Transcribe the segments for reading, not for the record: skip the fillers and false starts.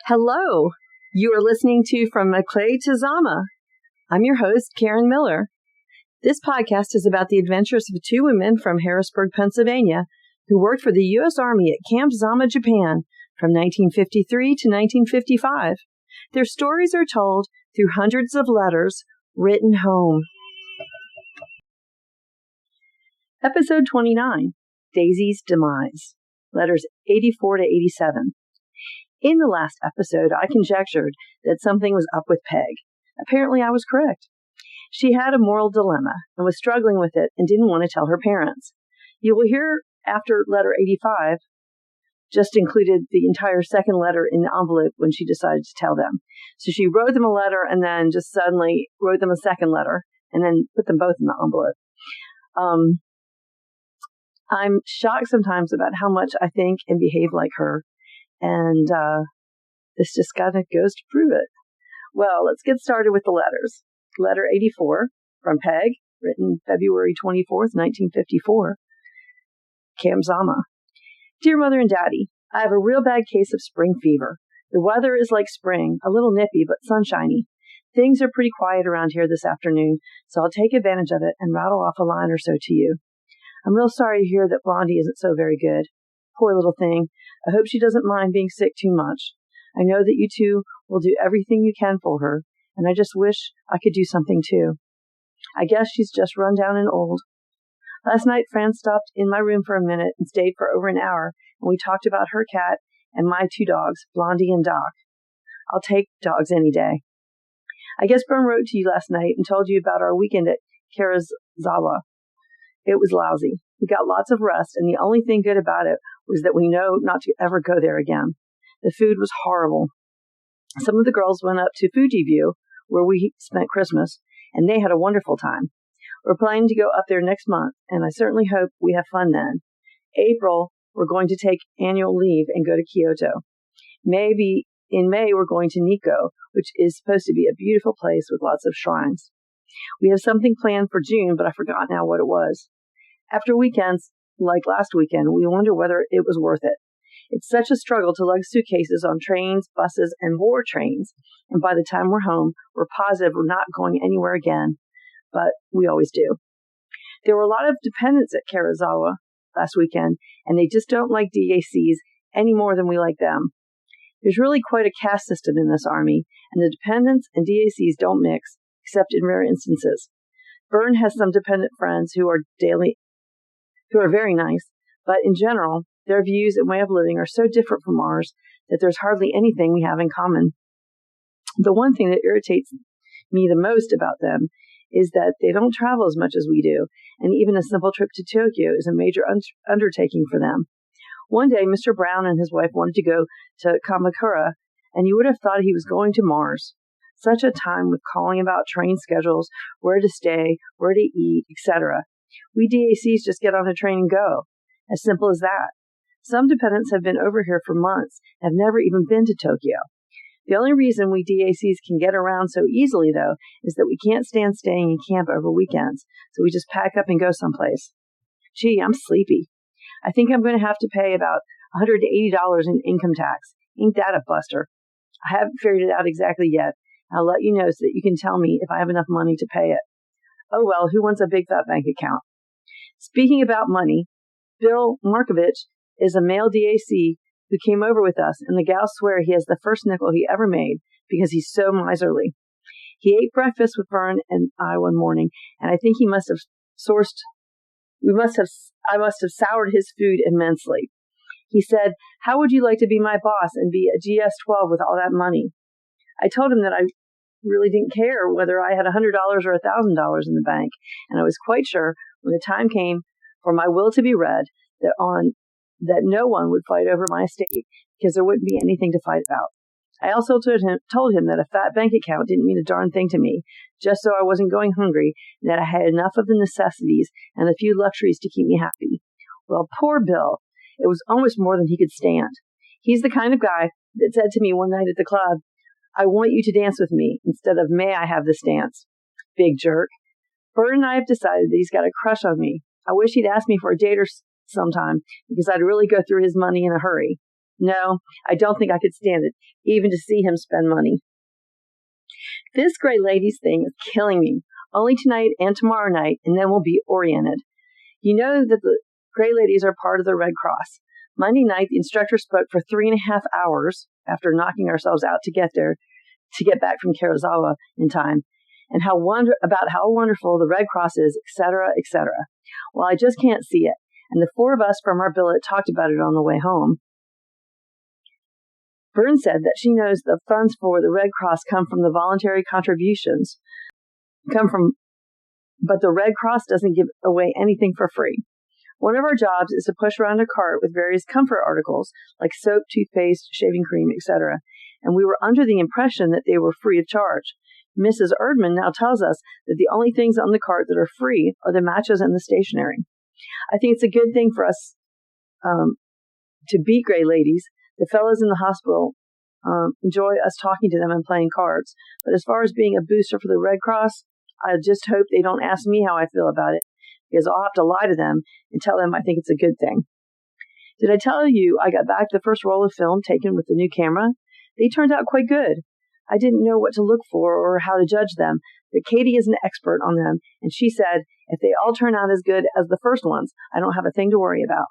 Hello, you are listening to From Maclay to Zama. I'm your host, Karen Miller. This podcast is about the adventures of two women from Harrisburg, Pennsylvania, who worked for the U.S. Army at Camp Zama, Japan, from 1953 to 1955. Their stories are told through hundreds of letters written home. Episode 29, Daisy's Demise, letters 84 to 87. In the last episode, I conjectured that something was up with Peg. Apparently, I was correct. She had a moral dilemma and was struggling with it and didn't want to tell her parents. You will hear after letter 85, just included the entire second letter in the envelope when she decided to tell them. So she wrote them a letter and then just suddenly wrote them a second letter and then put them both in the envelope. I'm shocked sometimes about how much I think and behave like her. And this just kind of goes to prove it. Well, let's get started with the letters. Letter 84 from Peg, written February 24th, 1954. Camp Zama. Dear Mother and Daddy, I have a real bad case of spring fever. The weather is like spring, a little nippy but sunshiny. Things are pretty quiet around here this afternoon, so I'll take advantage of it and rattle off a line or so to you. I'm real sorry to hear that Blondie isn't so very good. Poor little thing. I hope she doesn't mind being sick too much. I know that you two will do everything you can for her, and I just wish I could do something too. I guess she's just run down and old. Last night, Fran stopped in my room for a minute and stayed for over an hour, and we talked about her cat and my two dogs, Blondie and Doc. I'll take dogs any day. I guess Bern wrote to you last night and told you about our weekend at Karazawa. It was lousy. We got lots of rest, and the only thing good about it was that we know not to ever go there again. The food was horrible. Some of the girls went up to Fuji View, where we spent Christmas, and they had a wonderful time. We're planning to go up there next month, and I certainly hope we have fun then. April, we're going to take annual leave and go to Kyoto. Maybe in May, we're going to Nikko, which is supposed to be a beautiful place with lots of shrines. We have something planned for June, but I forgot now what it was. After weekends, like last weekend, we wonder whether it was worth it. It's such a struggle to lug suitcases on trains, buses, and more trains. And by the time we're home, we're positive we're not going anywhere again. But we always do. There were a lot of dependents at Karazawa last weekend, and they just don't like DACs any more than we like them. There's really quite a caste system in this army, and the dependents and DACs don't mix, except in rare instances. Bern has some dependent friends who are very nice, but in general, their views and way of living are so different from ours that there's hardly anything we have in common. The one thing that irritates me the most about them is that they don't travel as much as we do, and even a simple trip to Tokyo is a major undertaking for them. One day, Mr. Brown and his wife wanted to go to Kamakura, and you would have thought he was going to Mars. Such a time with calling about train schedules, where to stay, where to eat, etc. We DACs just get on a train and go. As simple as that. Some dependents have been over here for months and have never even been to Tokyo. The only reason we DACs can get around so easily, though, is that we can't stand staying in camp over weekends, so we just pack up and go someplace. Gee, I'm sleepy. I think I'm going to have to pay about $180 in income tax. Ain't that a buster? I haven't figured it out exactly yet. I'll let you know so that you can tell me if I have enough money to pay it. Oh well, who wants a big fat bank account? Speaking about money, Bill Markovich is a male DAC who came over with us, and the gals swear he has the first nickel he ever made because he's so miserly. He ate breakfast with Vern and I one morning, and I think I must have soured his food immensely. He said, "How would you like to be my boss and be a GS-12 with all that money?" I told him that I really didn't care whether I had $100 or $1,000 in the bank, and I was quite sure when the time came for my will to be read that no one would fight over my estate because there wouldn't be anything to fight about. I also told him that a fat bank account didn't mean a darn thing to me, just so I wasn't going hungry, and that I had enough of the necessities and a few luxuries to keep me happy. Well, poor Bill. It was almost more than he could stand. He's the kind of guy that said to me one night at the club, "I want you to dance with me," instead of "may I have this dance." Big jerk. Bert and I have decided that he's got a crush on me. I wish he'd ask me for a date or sometime because I'd really go through his money in a hurry. No, I don't think I could stand it, even to see him spend money. This Gray Ladies thing is killing me. Only tonight and tomorrow night, and then we'll be oriented. You know that the Gray Ladies are part of the Red Cross. Monday night, the instructor spoke for 3.5 hours after knocking ourselves out to get back from Karazawa in time, and about how wonderful the Red Cross is, etc., etc. Well, I just can't see it, and the 4 of us from our billet talked about it on the way home. Byrne said that she knows the funds for the Red Cross come from the voluntary contributions, but the Red Cross doesn't give away anything for free. One of our jobs is to push around a cart with various comfort articles like soap, toothpaste, shaving cream, etc., and we were under the impression that they were free of charge. Mrs. Erdman now tells us that the only things on the cart that are free are the matches and the stationery. I think it's a good thing for us to beat Gray Ladies. The fellows in the hospital enjoy us talking to them and playing cards. But as far as being a booster for the Red Cross, I just hope they don't ask me how I feel about it, because I'll have to lie to them and tell them I think it's a good thing. Did I tell you I got back the first roll of film taken with the new camera? They turned out quite good. I didn't know what to look for or how to judge them, but Katie is an expert on them, and she said if they all turn out as good as the first ones, I don't have a thing to worry about.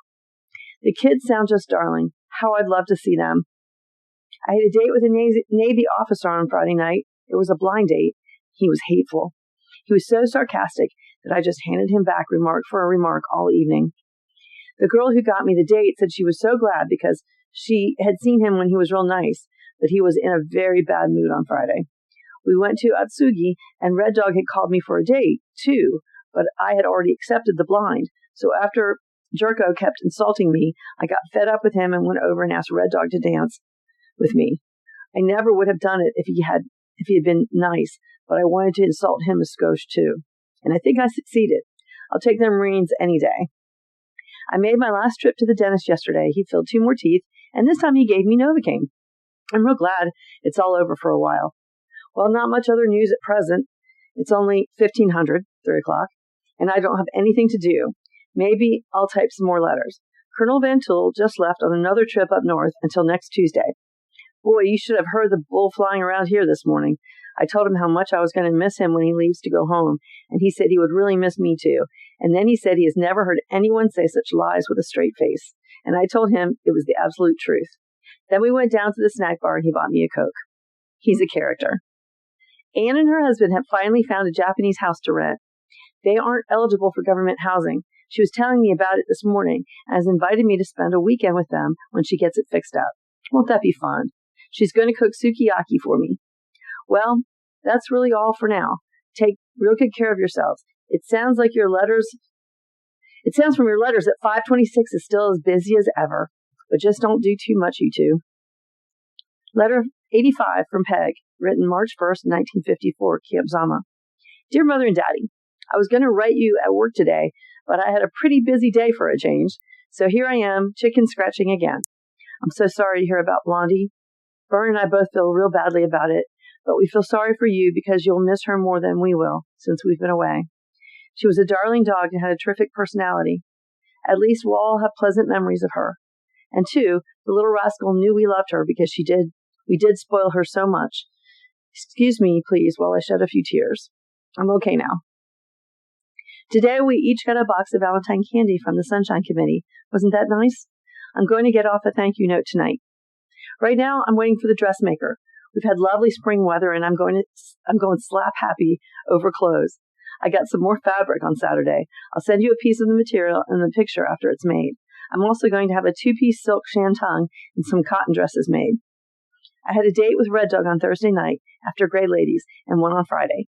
The kids sound just darling. How I'd love to see them. I had a date with a Navy officer on Friday night. It was a blind date. He was hateful. He was so sarcastic that I just handed him back remark for a remark all evening. The girl who got me the date said she was so glad because she had seen him when he was real nice, but he was in a very bad mood on Friday. We went to Atsugi, and Red Dog had called me for a date, too, but I had already accepted the blind. So after Jerko kept insulting me, I got fed up with him and went over and asked Red Dog to dance with me. I never would have done it if he had been nice, but I wanted to insult him a skosh too. And I think I succeeded. I'll take the Marines any day. I made my last trip to the dentist yesterday. He filled 2 more teeth, and this time he gave me Novocaine. I'm real glad it's all over for a while. Well, not much other news at present. It's only 1500, 3 o'clock, and I don't have anything to do. Maybe I'll type some more letters. Colonel Van Tool just left on another trip up north until next Tuesday. Boy, you should have heard the bull flying around here this morning. I told him how much I was going to miss him when he leaves to go home, and he said he would really miss me too. And then he said he has never heard anyone say such lies with a straight face. And I told him it was the absolute truth. Then we went down to the snack bar and he bought me a Coke. He's a character. Anne and her husband have finally found a Japanese house to rent. They aren't eligible for government housing. She was telling me about it this morning and has invited me to spend a weekend with them when she gets it fixed up. Won't that be fun? She's going to cook sukiyaki for me. Well, that's really all for now. Take real good care of yourselves. It sounds from your letters that 526 is still as busy as ever, but just don't do too much, you two. Letter 85 from Peg, written March 1st, 1954, Camp Zama. Dear Mother and Daddy, I was going to write you at work today, but I had a pretty busy day for a change, so here I am, chicken scratching again. I'm so sorry to hear about Blondie. Vern and I both feel real badly about it, but we feel sorry for you because you'll miss her more than we will since we've been away. She was a darling dog and had a terrific personality. At least we'll all have pleasant memories of her. And 2, the little rascal knew we loved her because we did spoil her so much. Excuse me, please, while I shed a few tears. I'm okay now. Today we each got a box of Valentine candy from the Sunshine Committee. Wasn't that nice? I'm going to get off a thank you note tonight. Right now, I'm waiting for the dressmaker. We've had lovely spring weather, and I'm going slap happy over clothes. I got some more fabric on Saturday. I'll send you a piece of the material and the picture after it's made. I'm also going to have a 2-piece silk shantung and some cotton dresses made. I had a date with Red Dog on Thursday night after Gray Ladies and one on Friday.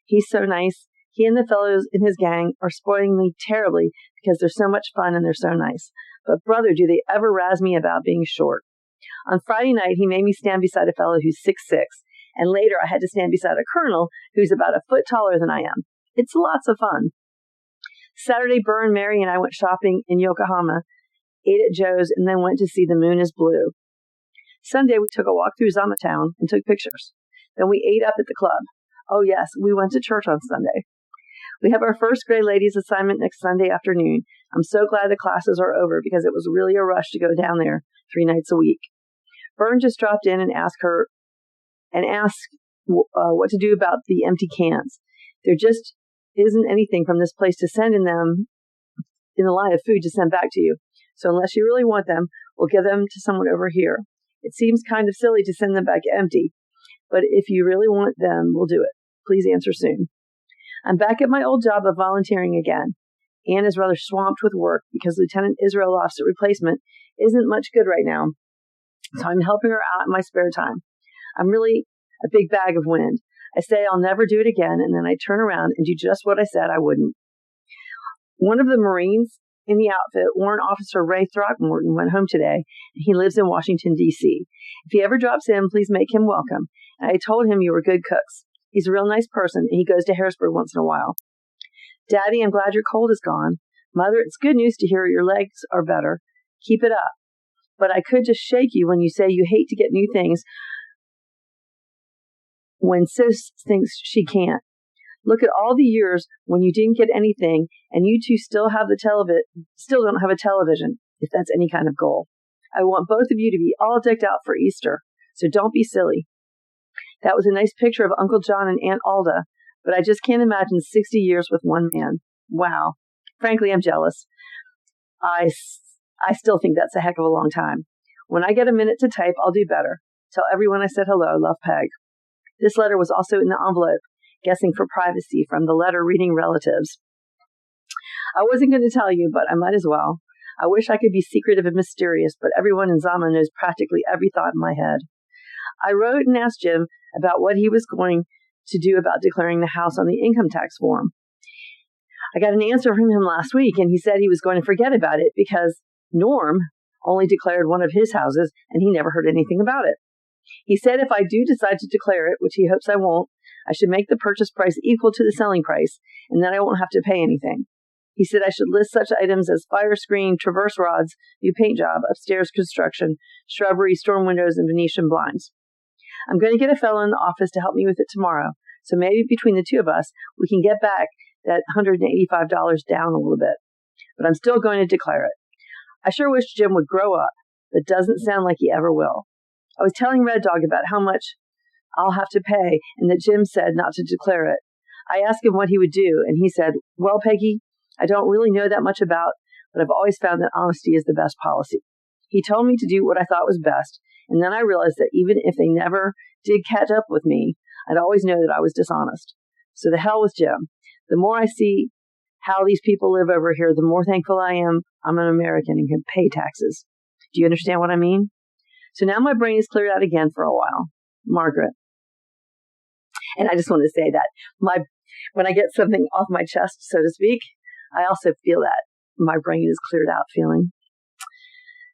He's so nice. He and the fellows in his gang are spoiling me terribly because they're so much fun and they're so nice. But brother, do they ever razz me about being short. On Friday night, he made me stand beside a fellow who's 6'6", and later I had to stand beside a colonel who's about a foot taller than I am. It's lots of fun. Saturday, Burr and Mary and I went shopping in Yokohama, ate at Joe's, and then went to see The Moon is Blue. Sunday, we took a walk through Zamatown and took pictures. Then we ate up at the club. Oh yes, we went to church on Sunday. We have our first Gray Ladies assignment next Sunday afternoon. I'm so glad the classes are over because it was really a rush to go down there 3 nights a week. Vern just dropped in and asked what to do about the empty cans. There just isn't anything from this place to send in the line of food to send back to you. So unless you really want them, we'll give them to someone over here. It seems kind of silly to send them back empty, but if you really want them, we'll do it. Please answer soon. I'm back at my old job of volunteering again. Anne is rather swamped with work because Lieutenant Israelov's replacement isn't much good right now. So I'm helping her out in my spare time. I'm really a big bag of wind. I say I'll never do it again, and then I turn around and do just what I said I wouldn't. One of the Marines in the outfit, Warrant Officer Ray Throckmorton, went home today, and he lives in Washington, D.C. If he ever drops in, please make him welcome. And I told him you were good cooks. He's a real nice person, and he goes to Harrisburg once in a while. Daddy, I'm glad your cold is gone. Mother, it's good news to hear your legs are better. Keep it up. But I could just shake you when you say you hate to get new things when Sis thinks she can't. Look at all the years when you didn't get anything, and you two still don't have a television, if that's any kind of goal. I want both of you to be all decked out for Easter, so don't be silly. That was a nice picture of Uncle John and Aunt Alda, but I just can't imagine 60 years with one man. Wow. Frankly, I'm jealous. I still think that's a heck of a long time. When I get a minute to type, I'll do better. Tell everyone I said hello. Love, Peg. This letter was also in the envelope, guessing for privacy from the letter-reading relatives. I wasn't going to tell you, but I might as well. I wish I could be secretive and mysterious, but everyone in Zama knows practically every thought in my head. I wrote and asked Jim about what he was going to do about declaring the house on the income tax form. I got an answer from him last week, and he said he was going to forget about it because Norm only declared one of his houses, and he never heard anything about it. He said if I do decide to declare it, which he hopes I won't, I should make the purchase price equal to the selling price, and then I won't have to pay anything. He said I should list such items as fire screen, traverse rods, new paint job, upstairs construction, shrubbery, storm windows, and Venetian blinds. I'm going to get a fellow in the office to help me with it tomorrow, so maybe between the two of us, we can get back that $185 down a little bit. But I'm still going to declare it. I sure wish Jim would grow up, but doesn't sound like he ever will. I was telling Red Dog about how much I'll have to pay, and that Jim said not to declare it. I asked him what he would do, and he said, well, Peggy, I don't really know that much about, but I've always found that honesty is the best policy. He told me to do what I thought was best, and then I realized that even if they never did catch up with me, I'd always know that I was dishonest. So the hell with Jim. The more I see how these people live over here, the more thankful I am I'm an American and can pay taxes. Do you understand what I mean? So now my brain is cleared out again for a while. Margaret. And I just want to say that when I get something off my chest, so to speak, I also feel that my brain is cleared out feeling.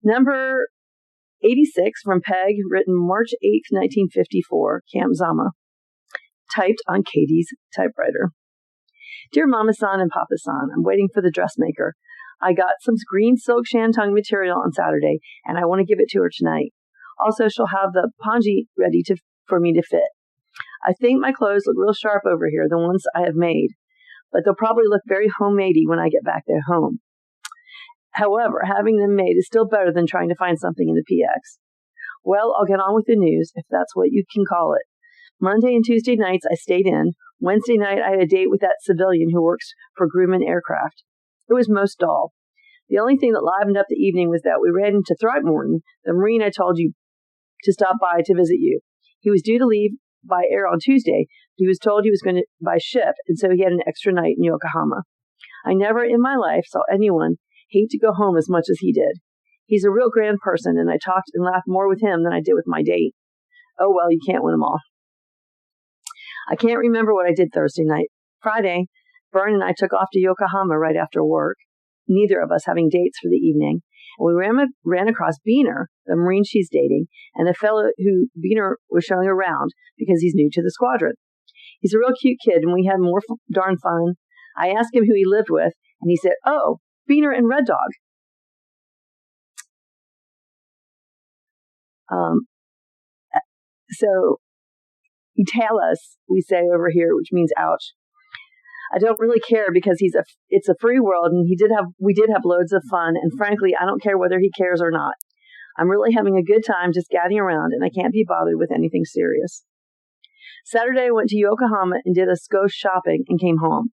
Number 86 from Peg, written March 8th, 1954, Camp Zama. Typed on Katie's typewriter. Dear Mama-san and Papa-san, I'm waiting for the dressmaker. I got some green silk shantung material on Saturday, and I want to give it to her tonight. Also, she'll have the pongee ready for me to fit. I think my clothes look real sharp over here, the ones I have made, but they'll probably look very homemadey when I get back there home. However, having them made is still better than trying to find something in the PX. Well, I'll get on with the news, if that's what you can call it. Monday and Tuesday nights, I stayed in. Wednesday night, I had a date with that civilian who works for Grumman Aircraft. It was most dull. The only thing that livened up the evening was that we ran into Throckmorton, the Marine I told you to stop by to visit you. He was due to leave by air on Tuesday. He was told he was going to by ship, and so he had an extra night in Yokohama. I never in my life saw anyone hate to go home as much as he did. He's a real grand person, and I talked and laughed more with him than I did with my date. Oh, well, you can't win them all. I can't remember what I did Thursday night. Friday, Vern and I took off to Yokohama right after work, neither of us having dates for the evening. And we ran across Beener, the Marine she's dating, and a fellow who Beener was showing around because he's new to the squadron. He's a real cute kid, and we had more darn fun. I asked him who he lived with, and he said, oh, Beener and Red Dog. So, Italas, we say over here, which means ouch. I don't really care because it's a free world, and we did have loads of fun, and frankly, I don't care whether he cares or not. I'm really having a good time just gadding around, and I can't be bothered with anything serious. Saturday, I went to Yokohama and did a skosh shopping and came home.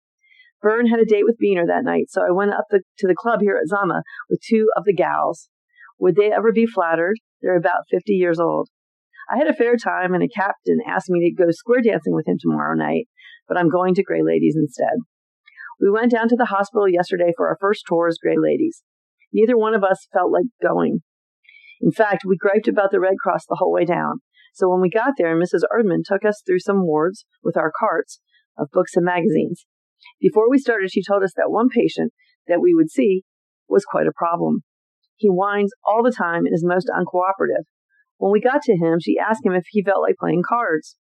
Byrne had a date with Beener that night, so I went up to the club here at Zama with two of the gals. Would they ever be flattered? They're about 50 years old. I had a fair time, and a captain asked me to go square dancing with him tomorrow night, but I'm going to Grey Ladies instead. We went down to the hospital yesterday for our first tour as Grey Ladies. Neither one of us felt like going. In fact, we griped about the Red Cross the whole way down. So when we got there, Mrs. Erdman took us through some wards with our carts of books and magazines. Before we started, she told us that one patient that we would see was quite a problem. He whines all the time and is most uncooperative. When we got to him, she asked him if he felt like playing cards.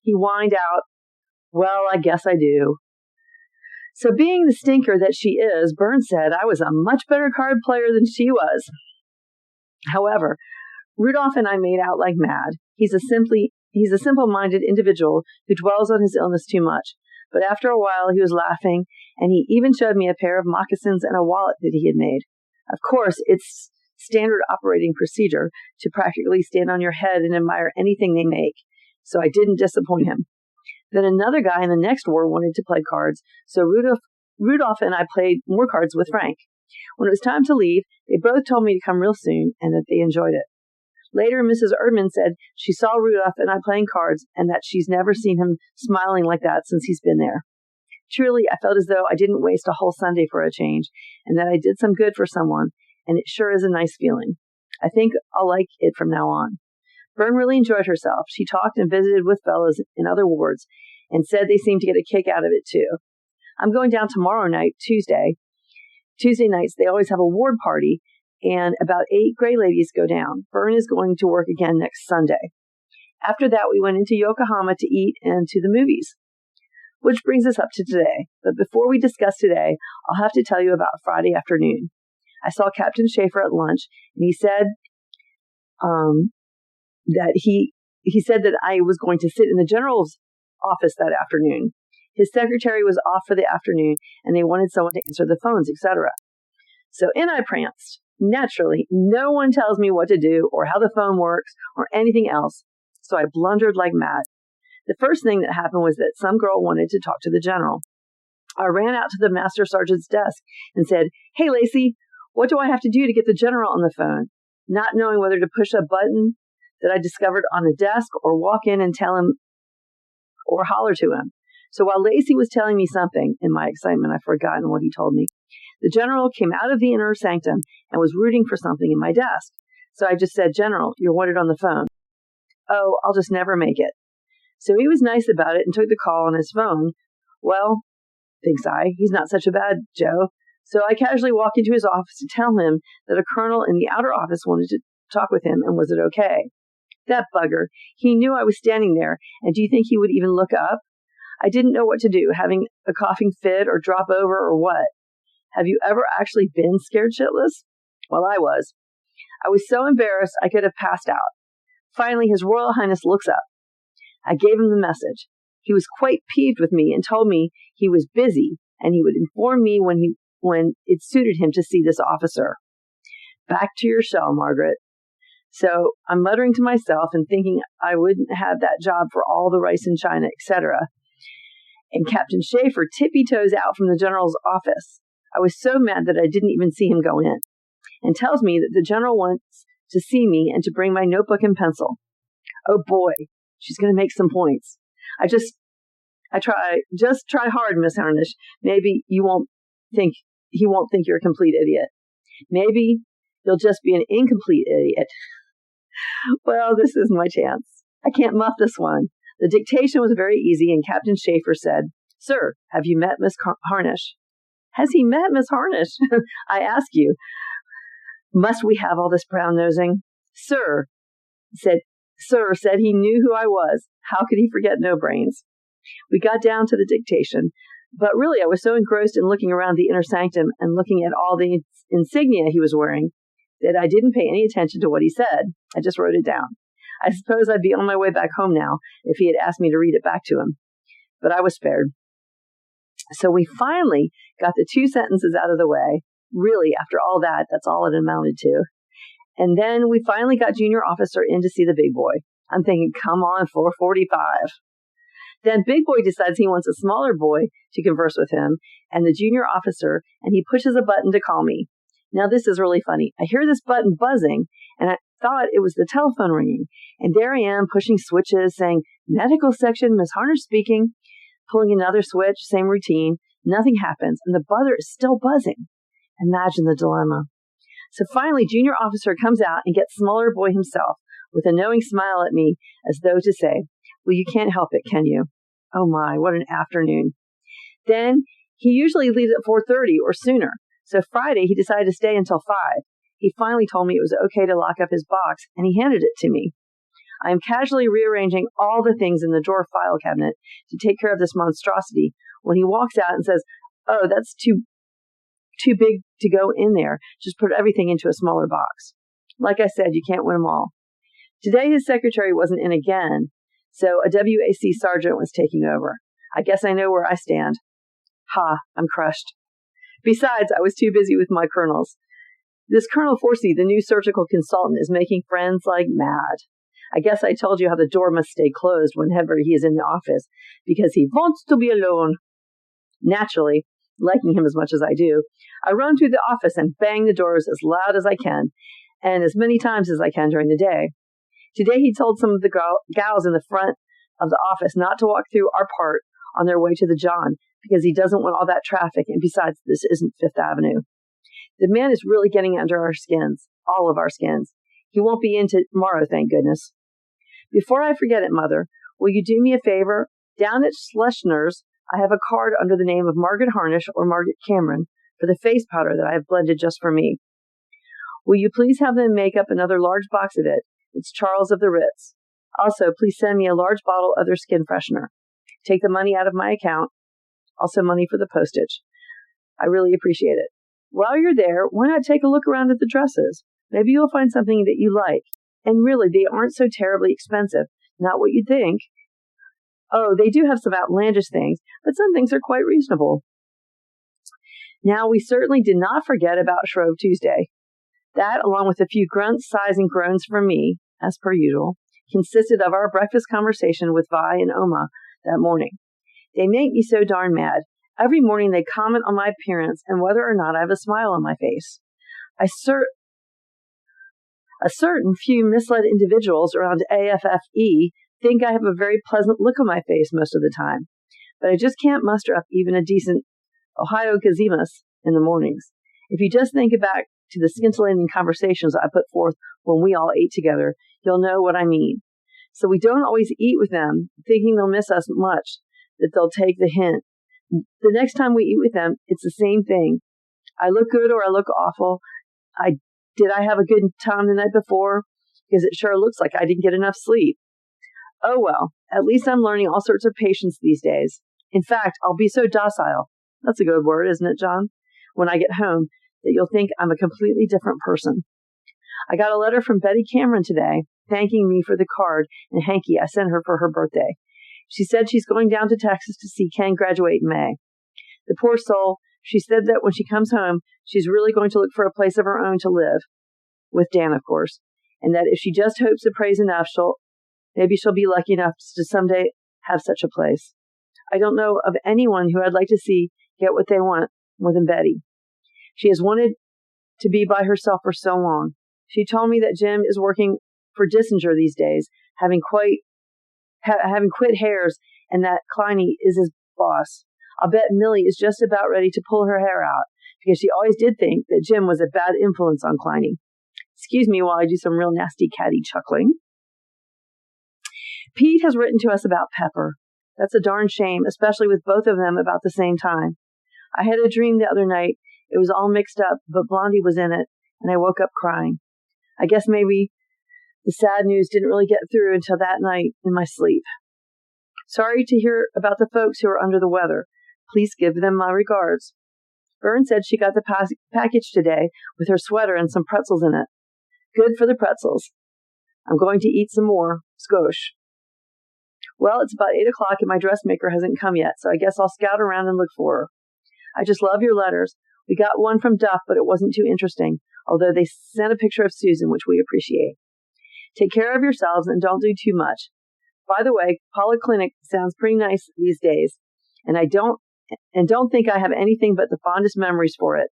He whined out, "Well, I guess I do." So being the stinker that she is, Byrne said I was a much better card player than she was. However, Rudolph and I made out like mad. He's a simple-minded individual who dwells on his illness too much. But after a while, he was laughing, and he even showed me a pair of moccasins and a wallet that he had made. Of course, it's standard operating procedure to practically stand on your head and admire anything they make, so I didn't disappoint him. Then another guy in the next ward wanted to play cards, so Rudolph and I played more cards with Frank. When it was time to leave, they both told me to come real soon and that they enjoyed it. Later, Mrs. Erdman said she saw Rudolph and I playing cards and that she's never seen him smiling like that since he's been there. Truly, I felt as though I didn't waste a whole Sunday for a change and that I did some good for someone, and it sure is a nice feeling. I think I'll like it from now on. Byrne really enjoyed herself. She talked and visited with fellows in other wards and said they seemed to get a kick out of it too. I'm going down tomorrow night, Tuesday. Tuesday nights, they always have a ward party, and about 8 Grey Ladies go down. Byrne is going to work again next Sunday. After that, we went into Yokohama to eat and to the movies. Which brings us up to today. But before we discuss today, I'll have to tell you about Friday afternoon. I saw Captain Schaefer at lunch, and he said that he said that I was going to sit in the general's office that afternoon. His secretary was off for the afternoon, and they wanted someone to answer the phones, etc. So in I pranced. Naturally, no one tells me what to do or how the phone works or anything else, so I blundered like mad. The first thing that happened was that some girl wanted to talk to the general. I ran out to the master sergeant's desk and said, "Hey, Lacey, what do I have to do to get the general on the phone?" Not knowing whether to push a button that I discovered on the desk or walk in and tell him or holler to him. So while Lacey was telling me something, in my excitement, I've forgotten what he told me. The general came out of the inner sanctum and was rooting for something in my desk. So I just said, "General, you're wanted on the phone." "Oh, I'll just never make it." So he was nice about it and took the call on his phone. Well, thinks I, he's not such a bad Joe. So I casually walked into his office to tell him that a colonel in the outer office wanted to talk with him and was it okay. That bugger, he knew I was standing there, and do you think he would even look up? I didn't know what to do, having a coughing fit or drop over or what. Have you ever actually been scared shitless? Well, I was. I was so embarrassed I could have passed out. Finally, His Royal Highness looks up. I gave him the message. He was quite peeved with me and told me he was busy and he would inform me when it suited him to see this officer. Back to your shell, Margaret. So I'm muttering to myself and thinking I wouldn't have that job for all the rice in China, etc. And Captain Schaefer tippy-toes out from the general's office. I was so mad that I didn't even see him go in, and tells me that the general wants to see me and to bring my notebook and pencil. Oh boy, she's going to make some points. Just try hard, Miss Harnish. Maybe he won't think you're a complete idiot. Maybe you'll just be an incomplete idiot. Well, this is my chance. I can't muff this one. The dictation was very easy, and Captain Schaefer said, "Sir, have you met Miss Harnish?" Has he met Miss Harnish? I ask you. Must we have all this brown-nosing? Sir said he knew who I was. How could he forget no brains? We got down to the dictation, but really I was so engrossed in looking around the inner sanctum and looking at all the insignia he was wearing that I didn't pay any attention to what he said. I just wrote it down. I suppose I'd be on my way back home now if he had asked me to read it back to him. But I was spared. So we finally got the 2 sentences out of the way. Really, after all that, that's all it amounted to. And then we finally got junior officer in to see the big boy. I'm thinking, come on, 4:45. Then big boy decides he wants a smaller boy to converse with him and the junior officer, and he pushes a button to call me. Now this is really funny. I hear this button buzzing, and I thought it was the telephone ringing. And there I am pushing switches, saying, medical section, Miss Harnish speaking, pulling another switch, same routine. Nothing happens, and the buzzer is still buzzing. Imagine the dilemma. So finally, junior officer comes out and gets smaller boy himself with a knowing smile at me as though to say, well, you can't help it, can you? Oh my, what an afternoon. Then he usually leaves at 4:30 or sooner. So Friday, he decided to stay until 5. He finally told me it was okay to lock up his box, and he handed it to me. I am casually rearranging all the things in the drawer file cabinet to take care of this monstrosity when he walks out and says, oh, that's too big to go in there. Just put everything into a smaller box. Like I said, you can't win them all. Today, his secretary wasn't in again, so a WAC sergeant was taking over. I guess I know where I stand. Ha, I'm crushed. Besides, I was too busy with my colonels. This Colonel Forsey, the new surgical consultant, is making friends like mad. I guess I told you how the door must stay closed whenever he is in the office, because he wants to be alone. Naturally, liking him as much as I do, I run through the office and bang the doors as loud as I can, and as many times as I can during the day. Today he told some of the gals in the front of the office not to walk through our part on their way to the John, because he doesn't want all that traffic, and besides, this isn't Fifth Avenue. The man is really getting under our skins, all of our skins. He won't be in tomorrow, thank goodness. Before I forget it, Mother, will you do me a favor? Down at Schlesinger,'s, I have a card under the name of Margaret Harnish or Margaret Cameron for the face powder that I have blended just for me. Will you please have them make up another large box of it? It's Charles of the Ritz. Also, please send me a large bottle of their skin freshener. Take the money out of my account. Also money for the postage. I really appreciate it. While you're there, why not take a look around at the dresses? Maybe you'll find something that you like. And really, they aren't so terribly expensive. Not what you'd think. Oh, they do have some outlandish things, but some things are quite reasonable. Now, we certainly did not forget about Shrove Tuesday. That, along with a few grunts, sighs, and groans from me, as per usual, consisted of our breakfast conversation with Vi and Oma that morning. They make me so darn mad. Every morning they comment on my appearance and whether or not I have a smile on my face. A certain few misled individuals around AFFE think I have a very pleasant look on my face most of the time, but I just can't muster up even a decent Ohio gozaimasu in the mornings. If you just think back to the scintillating conversations I put forth when we all ate together, you'll know what I mean. So we don't always eat with them, thinking they'll miss us much, that they'll take the hint. The next time we eat with them, it's the same thing. I look good or I look awful. Did I have a good time the night before? Because it sure looks like I didn't get enough sleep. Oh well, at least I'm learning all sorts of patience these days. In fact, I'll be so docile. That's a good word, isn't it, John? When I get home, that you'll think I'm a completely different person. I got a letter from Betty Cameron today, thanking me for the card and hanky I sent her for her birthday. She said she's going down to Texas to see Ken graduate in May. The poor soul, she said that when she comes home, she's really going to look for a place of her own to live, with Dan, of course, and that if she just hopes and prays enough, maybe she'll be lucky enough to someday have such a place. I don't know of anyone who I'd like to see get what they want more than Betty. She has wanted to be by herself for so long. She told me that Jim is working for Dissinger these days, having quit Hares, and that Kleiny is his boss. I'll bet Millie is just about ready to pull her hair out, because she always did think that Jim was a bad influence on Kleiny. Excuse me while I do some real nasty catty chuckling. Pete has written to us about Pepper. That's a darn shame, especially with both of them about the same time. I had a dream the other night. It was all mixed up, but Blondie was in it, and I woke up crying. I guess maybe the sad news didn't really get through until that night in my sleep. Sorry to hear about the folks who are under the weather. Please give them my regards. Vern said she got the package today with her sweater and some pretzels in it. Good for the pretzels. I'm going to eat some more. Skosh. Well, it's about 8 o'clock and my dressmaker hasn't come yet, so I guess I'll scout around and look for her. I just love your letters. We got one from Duff, but it wasn't too interesting, although they sent a picture of Susan, which we appreciate. Take care of yourselves and don't do too much. By the way, polyclinic sounds pretty nice these days, and don't think I have anything but the fondest memories for it.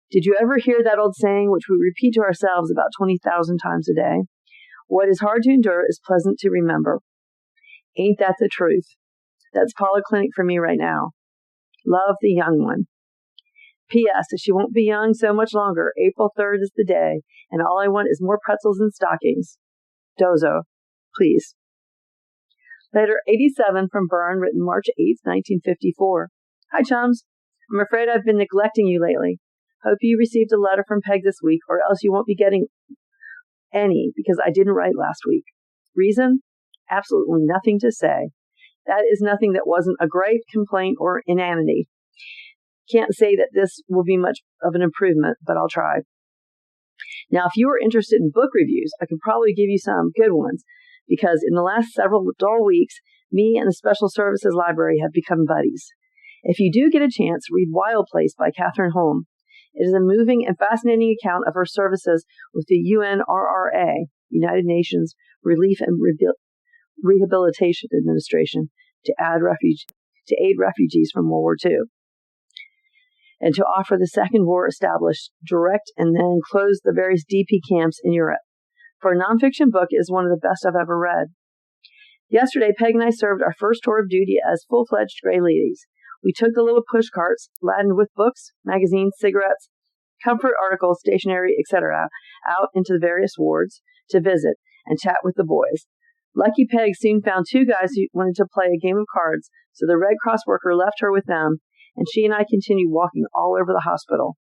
Did you ever hear that old saying, which we repeat to ourselves about 20,000 times a day? What is hard to endure is pleasant to remember. Ain't that the truth? That's polyclinic for me right now. Love, the young one. P.S. She won't be young so much longer. April 3rd is the day, and all I want is more pretzels and stockings. Dozo, please. Letter 87 from Byrne, written March 8th, 1954. Hi, chums. I'm afraid I've been neglecting you lately. Hope you received a letter from Peg this week, or else you won't be getting any, because I didn't write last week. Reason? Absolutely nothing to say. That is nothing that wasn't a gripe, complaint, or inanity. Can't say that this will be much of an improvement, but I'll try. Now, if you are interested in book reviews, I could probably give you some good ones, because in the last several dull weeks, me and the Special Services Library have become buddies. If you do get a chance, read Wild Place by Catherine Holm. It is a moving and fascinating account of her services with the UNRRA, United Nations Relief and Rehabilitation Administration, to aid refugees from World War II, and to offer the Second War established, direct, and then close the various DP camps in Europe. For a nonfiction book, it is one of the best I've ever read. Yesterday, Peg and I served our first tour of duty as full-fledged Grey Ladies. We took the little push carts, laden with books, magazines, cigarettes, comfort articles, stationery, etc., out into the various wards to visit and chat with the boys. Lucky Peg soon found two guys who wanted to play a game of cards, so the Red Cross worker left her with them, and she and I continued walking all over the hospital.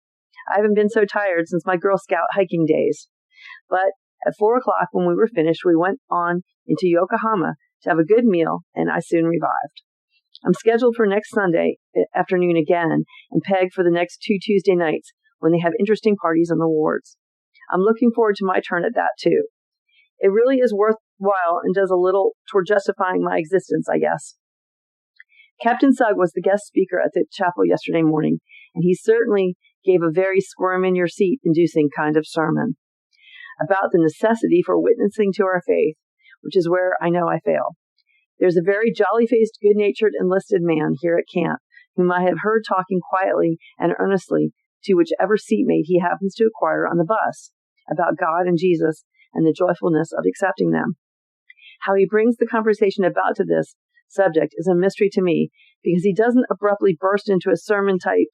I haven't been so tired since my Girl Scout hiking days. But at 4 o'clock, when we were finished, we went on into Yokohama to have a good meal, and I soon revived. I'm scheduled for next Sunday afternoon again, and Peg for the next 2 Tuesday nights when they have interesting parties on the wards. I'm looking forward to my turn at that, too. It really is worthwhile and does a little toward justifying my existence, I guess. Captain Sugg was the guest speaker at the chapel yesterday morning, and he certainly gave a very squirm-in-your-seat-inducing kind of sermon about the necessity for witnessing to our faith, which is where I know I fail. There's a very jolly-faced, good-natured enlisted man here at camp whom I have heard talking quietly and earnestly to whichever seatmate he happens to acquire on the bus about God and Jesus and the joyfulness of accepting them. How he brings the conversation about to this subject is a mystery to me, because he doesn't abruptly burst into a sermon-type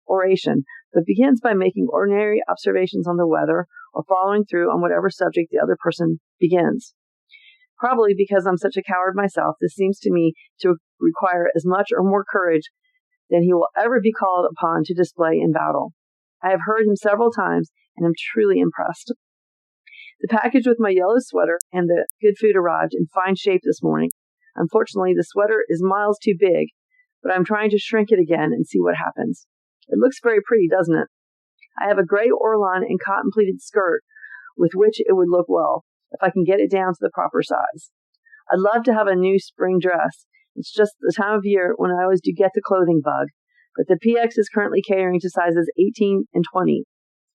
oration, but begins by making ordinary observations on the weather or following through on whatever subject the other person begins. Probably because I'm such a coward myself, this seems to me to require as much or more courage than he will ever be called upon to display in battle. I have heard him several times and am truly impressed. The package with my yellow sweater and the good food arrived in fine shape this morning. Unfortunately, the sweater is miles too big, but I'm trying to shrink it again and see what happens. It looks very pretty, doesn't it? I have a gray orlon and cotton-pleated skirt with which it would look well, if I can get it down to the proper size. I'd love to have a new spring dress. It's just the time of year when I always do get the clothing bug, but the PX is currently catering to sizes 18 and 20,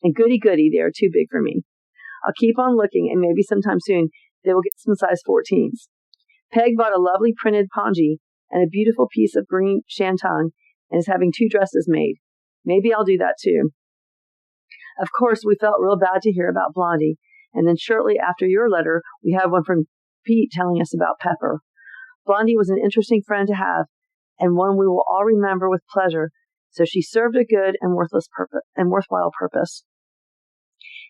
and goody, they are too big for me. I'll keep on looking, and maybe sometime soon they will get some size 14s. Peg bought a lovely printed pongee and a beautiful piece of green shantung and is having 2 dresses made. Maybe I'll do that too. Of course, we felt real bad to hear about Blondie, and then shortly after your letter, we have one from Pete telling us about Pepper. Blondie was an interesting friend to have, and one we will all remember with pleasure, so she served a good and worthwhile purpose.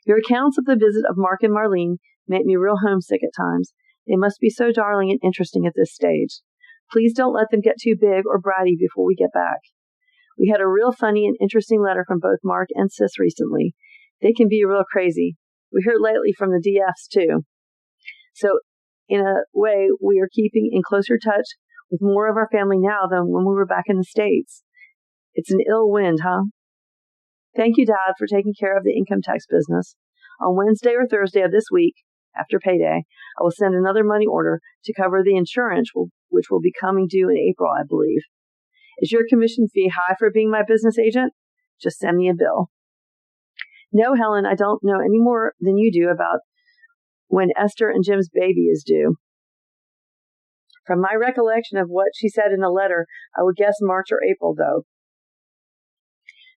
Your accounts of the visit of Mark and Marlene make me real homesick at times. They must be so darling and interesting at this stage. Please don't let them get too big or bratty before we get back. We had a real funny and interesting letter from both Mark and Sis recently. They can be real crazy. We heard lately from the DFs too. So, in a way, we are keeping in closer touch with more of our family now than when we were back in the States. It's an ill wind, huh? Thank you, Dad, for taking care of the income tax business. On Wednesday or Thursday of this week, after payday, I will send another money order to cover the insurance, which will be coming due in April, I believe. Is your commission fee high for being my business agent? Just send me a bill. No, Helen, I don't know any more than you do about when Esther and Jim's baby is due. From my recollection of what she said in a letter, I would guess March or April, though.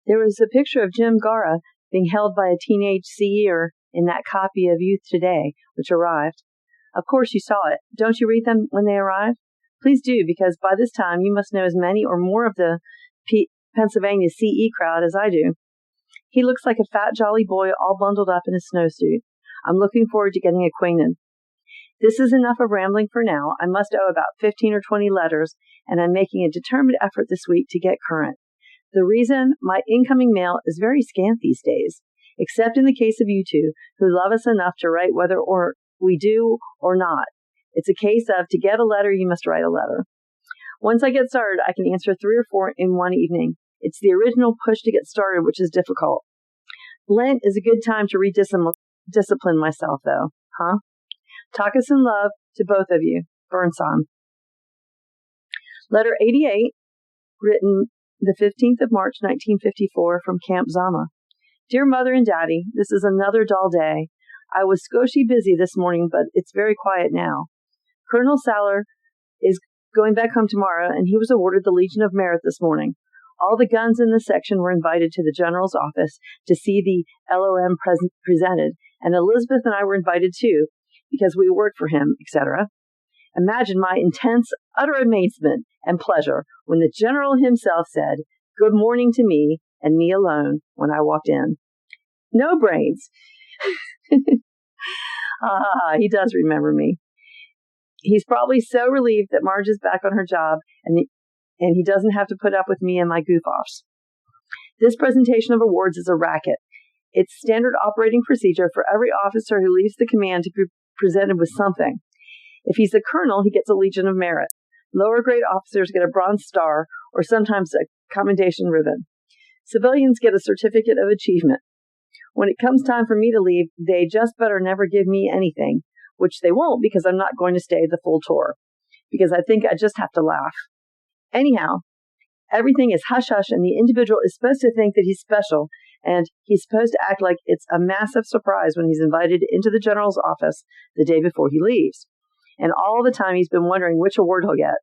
There was a picture of Jim Gara being held by a teenage CEer in that copy of Youth Today, which arrived. Of course you saw it. Don't you read them when they arrive? Please do, because by this time you must know as many or more of the Pennsylvania CE crowd as I do. He looks like a fat, jolly boy all bundled up in a snowsuit. I'm looking forward to getting acquainted. This is enough of rambling for now. I must owe about 15 or 20 letters, and I'm making a determined effort this week to get current. The reason my incoming mail is very scant these days, except in the case of you two, who love us enough to write whether or we do or not. It's a case of, to get a letter, you must write a letter. Once I get started, I can answer 3 or 4 in one evening. It's the original push to get started which is difficult. Lent is a good time to rediscipline myself, though, huh? Talk us in love to both of you. Burnside. Letter 88, written the 15th of March, 1954, from Camp Zama. Dear Mother and Daddy, this is another dull day. I was scoshy busy this morning, but it's very quiet now. Colonel Saller is going back home tomorrow, and he was awarded the Legion of Merit this morning. All the guns in the section were invited to the general's office to see the LOM presented, and Elizabeth and I were invited too, because we work for him, etc. Imagine my intense, utter amazement and pleasure when the general himself said, "Good morning" to me, and me alone, when I walked in. No brains. He does remember me. He's probably so relieved that Marge is back on her job, and he doesn't have to put up with me and my goof-offs. This presentation of awards is a racket. It's standard operating procedure for every officer who leaves the command to be presented with something. If he's a colonel, he gets a Legion of Merit. Lower grade officers get a Bronze Star or sometimes a Commendation Ribbon. Civilians get a Certificate of Achievement. When it comes time for me to leave, they just better never give me anything, which they won't because I'm not going to stay the full tour, because I think I just have to laugh. Anyhow, everything is hush-hush and the individual is supposed to think that he's special, and he's supposed to act like it's a massive surprise when he's invited into the general's office the day before he leaves. And all the time he's been wondering which award he'll get.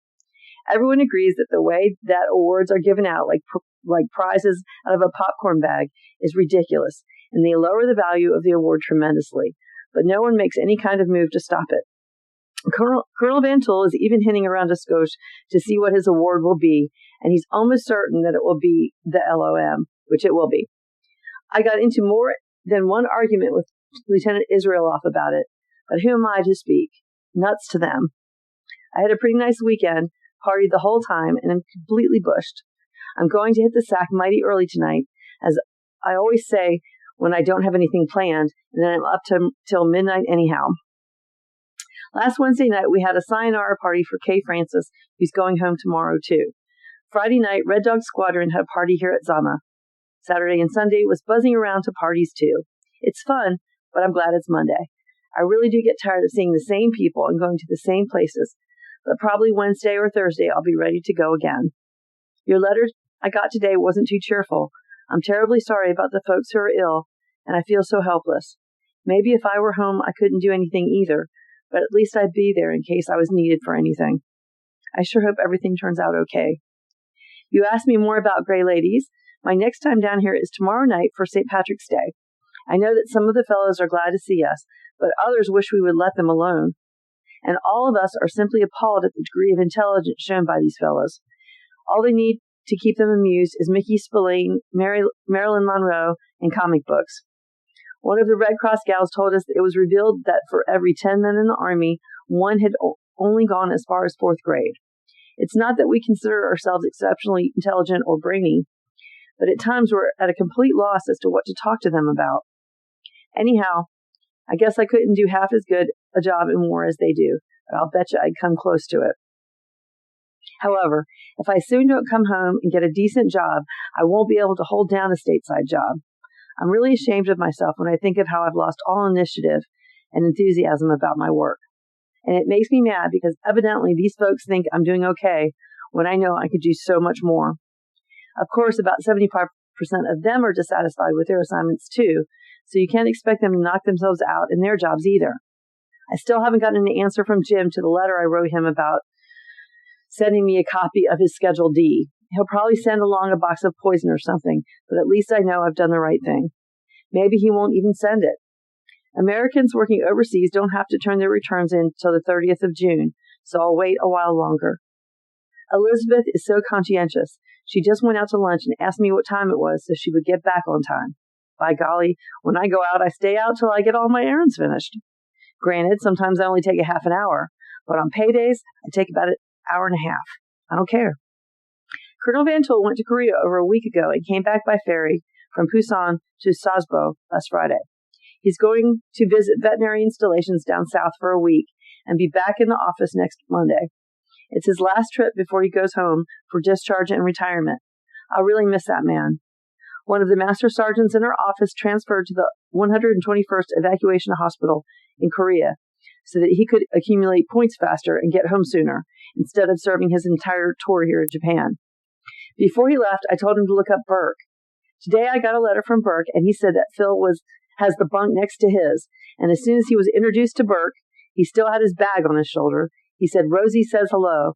Everyone agrees that the way that awards are given out, like prizes out of a popcorn bag, is ridiculous, and they lower the value of the award tremendously. But no one makes any kind of move to stop it. Colonel Van Tool is even hinting around to Scotia to see what his award will be, and he's almost certain that it will be the LOM, which it will be. I got into more than one argument with Lieutenant Israeloff about it, but who am I to speak? Nuts to them. I had a pretty nice weekend, partied the whole time, and I'm completely bushed. I'm going to hit the sack mighty early tonight, as I always say when I don't have anything planned, and then I'm up till midnight anyhow. Last Wednesday night, we had a sayonara party for Kay Francis, who's going home tomorrow, too. Friday night, Red Dog Squadron had a party here at Zama. Saturday and Sunday was buzzing around to parties, too. It's fun, but I'm glad it's Monday. I really do get tired of seeing the same people and going to the same places, but probably Wednesday or Thursday I'll be ready to go again. Your letter I got today wasn't too cheerful. I'm terribly sorry about the folks who are ill, and I feel so helpless. Maybe if I were home, I couldn't do anything either, but at least I'd be there in case I was needed for anything. I sure hope everything turns out okay. You asked me more about Grey Ladies. My next time down here is tomorrow night for St. Patrick's Day. I know that some of the fellows are glad to see us, but others wish we would let them alone. And all of us are simply appalled at the degree of intelligence shown by these fellows. All they need to keep them amused is Mickey Spillane, Marilyn Monroe, and comic books. One of the Red Cross gals told us that it was revealed that for every 10 men in the Army, one had only gone as far as 4th grade. It's not that we consider ourselves exceptionally intelligent or brainy, but at times we're at a complete loss as to what to talk to them about. Anyhow, I guess I couldn't do half as good a job in war as they do, but I'll bet you I'd come close to it. However, if I soon don't come home and get a decent job, I won't be able to hold down a stateside job. I'm really ashamed of myself when I think of how I've lost all initiative and enthusiasm about my work. And it makes me mad because evidently these folks think I'm doing okay when I know I could do so much more. Of course, about 75% of them are dissatisfied with their assignments too, so you can't expect them to knock themselves out in their jobs either. I still haven't gotten an answer from Jim to the letter I wrote him about sending me a copy of his Schedule D. He'll probably send along a box of poison or something, but at least I know I've done the right thing. Maybe he won't even send it. Americans working overseas don't have to turn their returns in till the 30th of June, so I'll wait a while longer. Elizabeth is so conscientious. She just went out to lunch and asked me what time it was so she would get back on time. By golly, when I go out, I stay out till I get all my errands finished. Granted, sometimes I only take a half an hour, but on paydays, I take about an hour and a half. I don't care. Colonel Van Tool went to Korea over a week ago and came back by ferry from Busan to Sasebo last Friday. He's going to visit veterinary installations down south for a week and be back in the office next Monday. It's his last trip before he goes home for discharge and retirement. I'll really miss that man. One of the master sergeants in our office transferred to the 121st Evacuation Hospital in Korea so that he could accumulate points faster and get home sooner, instead of serving his entire tour here in Japan. Before he left, I told him to look up Burke. Today I got a letter from Burke, and he said that Phil has the bunk next to his, and as soon as he was introduced to Burke, he still had his bag on his shoulder. He said, "Rosie says hello."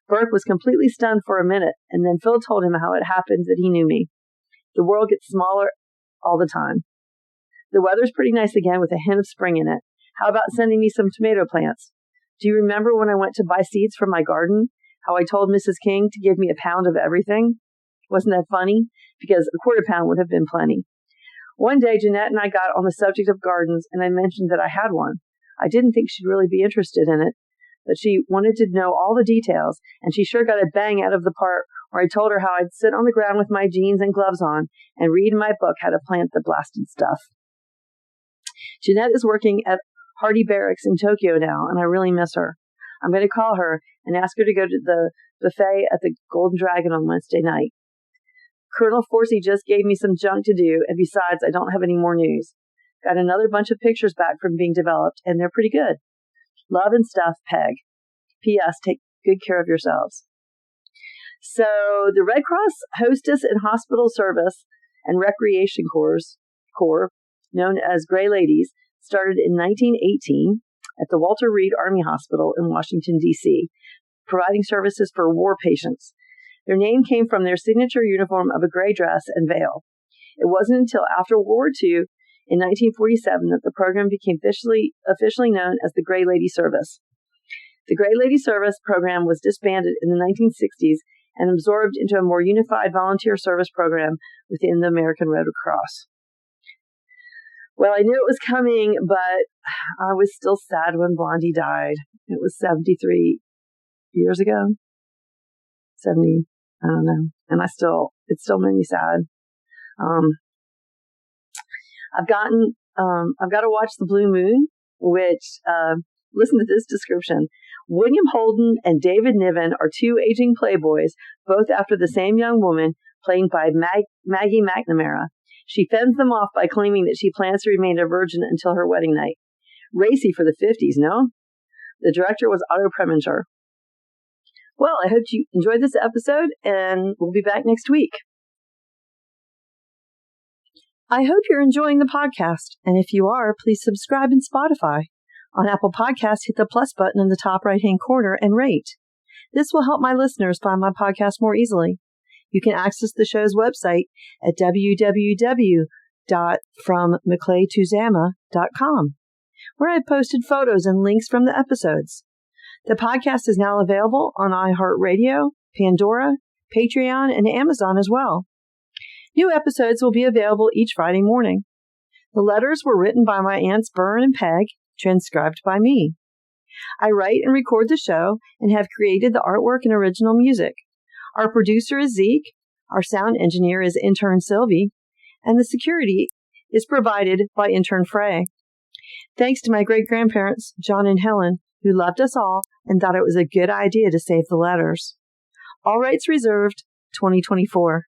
Burke was completely stunned for a minute, and then Phil told him how it happens that he knew me. The world gets smaller all the time. The weather's pretty nice again with a hint of spring in it. How about sending me some tomato plants? Do you remember when I went to buy seeds for my garden? How I told Mrs. King to give me a pound of everything? Wasn't that funny? Because a quarter pound would have been plenty. One day, Jeanette and I got on the subject of gardens, and I mentioned that I had one. I didn't think she'd really be interested in it, but she wanted to know all the details, and she sure got a bang out of the part where I told her how I'd sit on the ground with my jeans and gloves on and read in my book how to plant the blasted stuff. Jeanette is working at Hardy Barracks in Tokyo now, and I really miss her. I'm going to call her and ask her to go to the buffet at the Golden Dragon on Wednesday night. Colonel Forsey just gave me some junk to do, and besides, I don't have any more news. Got another bunch of pictures back from being developed, and they're pretty good. Love and stuff, Peg. P.S. Take good care of yourselves. So the Red Cross Hostess and Hospital Service and Recreation Corps, known as Gray Ladies, started in 1918 at the Walter Reed Army Hospital in Washington, D.C., providing services for war patients. Their name came from their signature uniform of a gray dress and veil. It wasn't until after World War II, in 1947, that the program became officially known as the Gray Lady Service. The Gray Lady Service program was disbanded in the 1960s and absorbed into a more unified volunteer service program within the American Red Cross. Well, I knew it was coming, but I was still sad when Blondie died. It was 73 years ago. 70, I don't know. And it still made me sad. I've got to watch The Blue Moon, which, listen to this description. William Holden and David Niven are two aging playboys, both after the same young woman, played by Maggie McNamara. She fends them off by claiming that she plans to remain a virgin until her wedding night. Racy for the 50s, no? The director was Otto Preminger. Well, I hope you enjoyed this episode, and we'll be back next week. I hope you're enjoying the podcast, and if you are, please subscribe in Spotify. On Apple Podcasts, hit the plus button in the top right-hand corner and rate. This will help my listeners find my podcast more easily. You can access the show's website at www.FromMcClayToZama.com, where I've posted photos and links from the episodes. The podcast is now available on iHeartRadio, Pandora, Patreon, and Amazon as well. New episodes will be available each Friday morning. The letters were written by my aunts Bern and Peg, transcribed by me. I write and record the show and have created the artwork and original music. Our producer is Zeke, our sound engineer is intern Sylvie, and the security is provided by intern Frey. Thanks to my great-grandparents, John and Helen, who loved us all and thought it was a good idea to save the letters. All rights reserved, 2024.